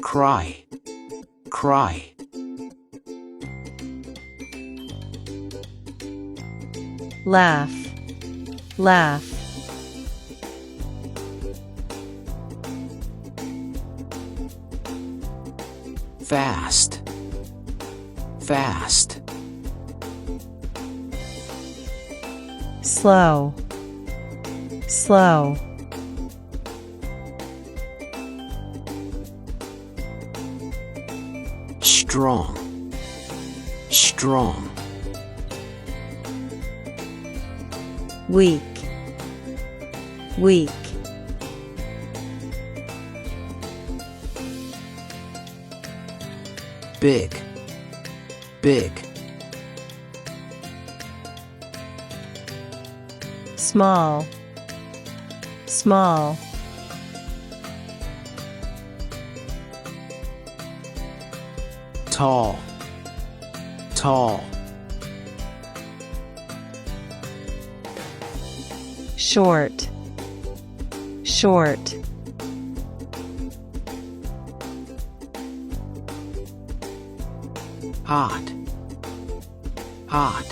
cry, cry. Laugh, laugh. Fast, fast. Slow, slow. Strong, strong. Weak, weak. Big, big. Small, small. Tall, tall. Short, short. Hot, hot.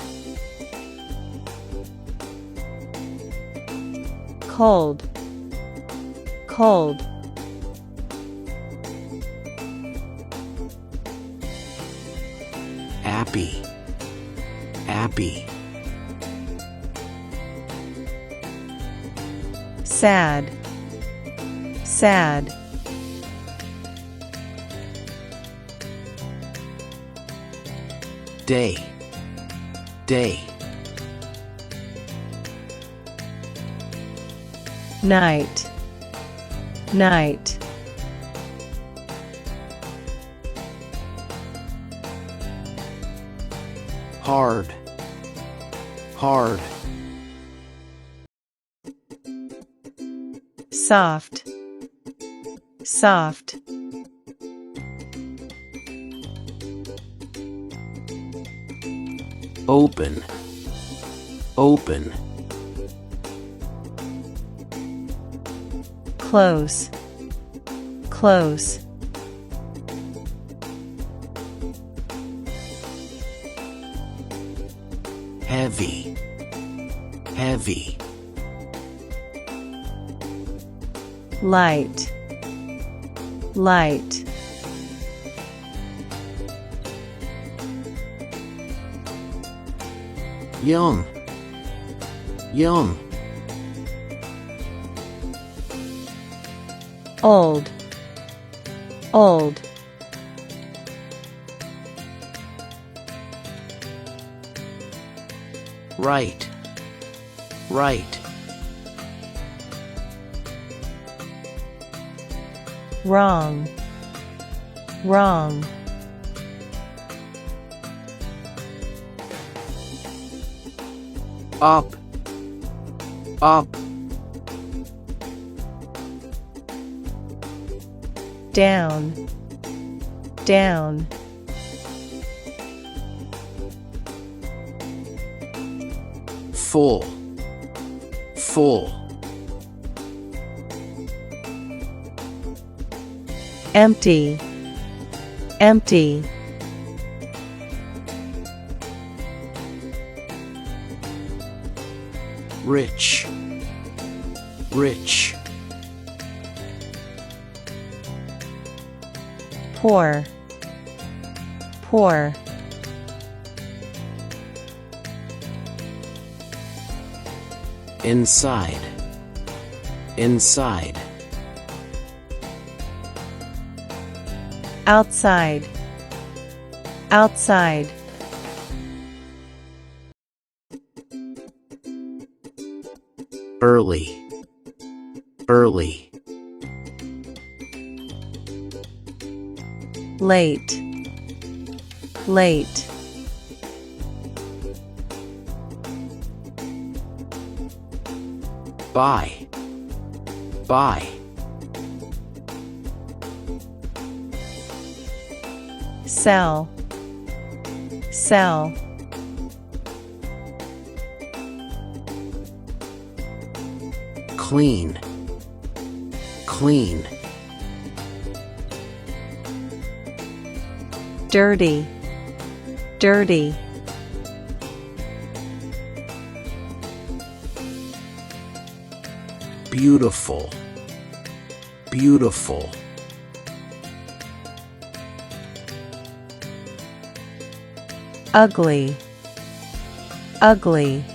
Cold, cold. Happy, happy. Sad, sad. Day, day. Night, night. Hard, hard. Soft, soft. Open, open. Close, close. Heavy, heavy. Light, light. Young, young. Old, old. Right, right. Wrong, wrong. Up, up. Down, down. Full, full. Empty, empty. Rich, rich. Poor, poor. Inside, inside. Outside, outside. Early, early. Late, late. Buy, buy. Sell, sell. Clean, clean. dirty, dirty. Beautiful, beautiful. Ugly, ugly.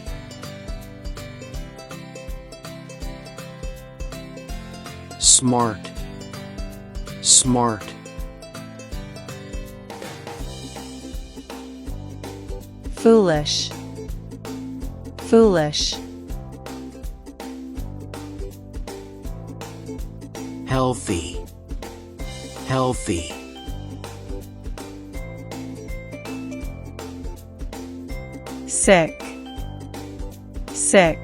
Smart, smart. Foolish, foolish. Healthy, healthy. Sick, sick.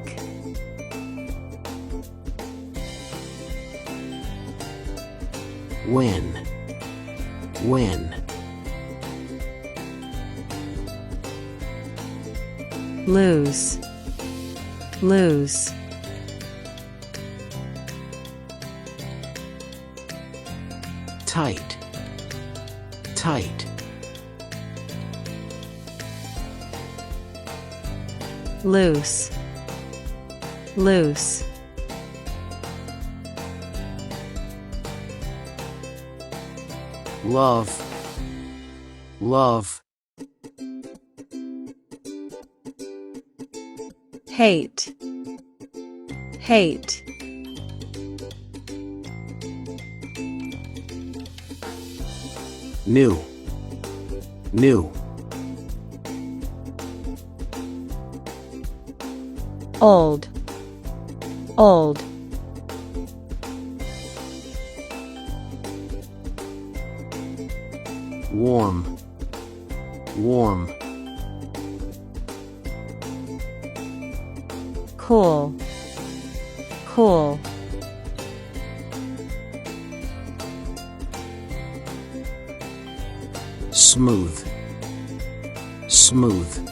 Win, win. Lose, lose. Tight, tight. Loose, loose. Love, love. Hate, hate. New, new. Old, old. Warm, warm. Cool, cool. Smooth, smooth.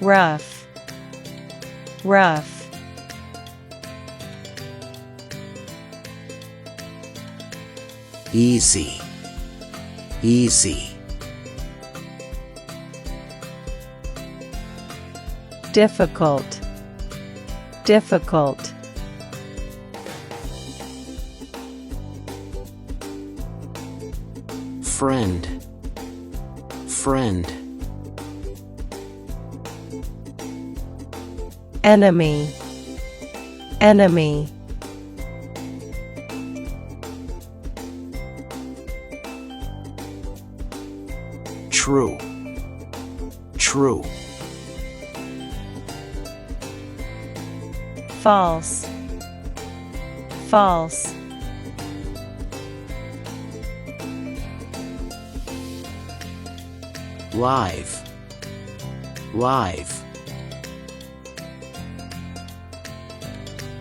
Rough, rough. Easy, easy. Difficult, difficult. Friend, friend. Enemy, enemy. True, true. False, false. Live, live.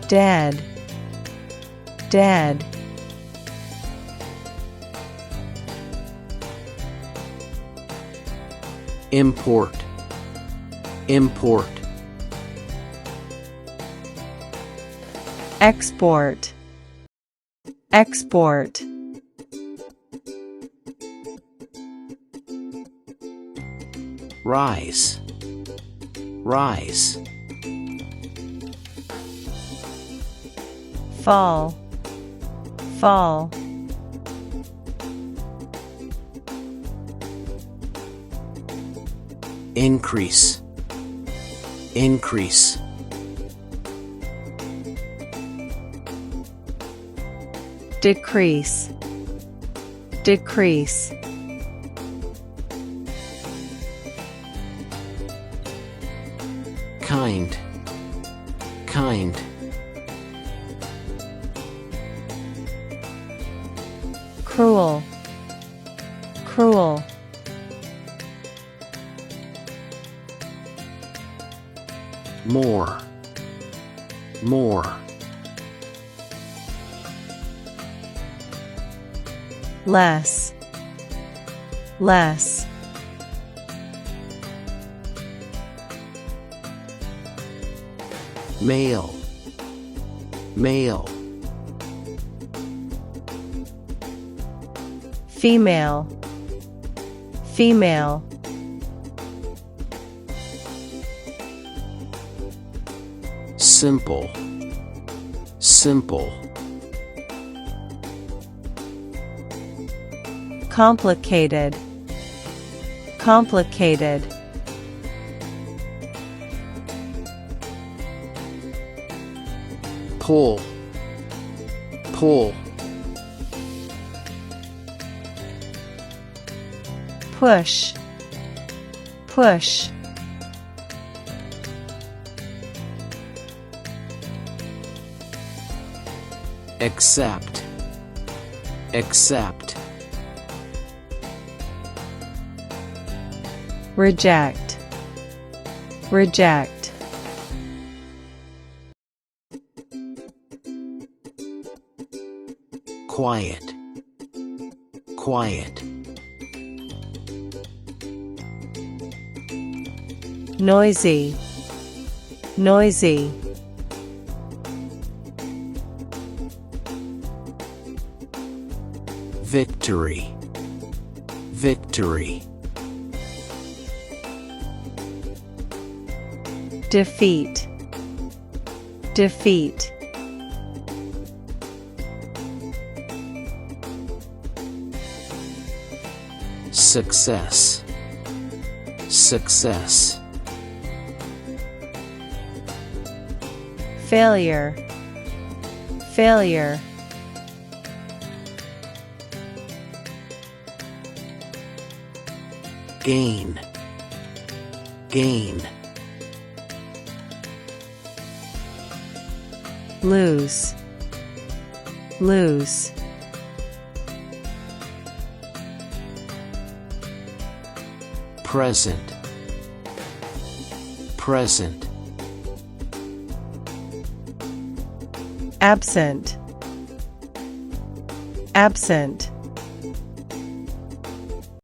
Dead, dead. Import, import. Export, export. Rise, rise. Fall, fall. Increase, increase. Decrease, decrease. Kind, kind. Cruel, cruel. More, more. Less, less. Male, male. Female. Female. Simple. Simple. Complicated. Complicated. Pull. Pull. Push. Push. Accept. Accept. Reject. Reject. Quiet. Quiet. Noisy. Noisy. Victory. Victory. Defeat. Defeat. Success. Success. Failure. Failure. Gain. Gain. Lose. Lose. Present. Present. Absent. Absent.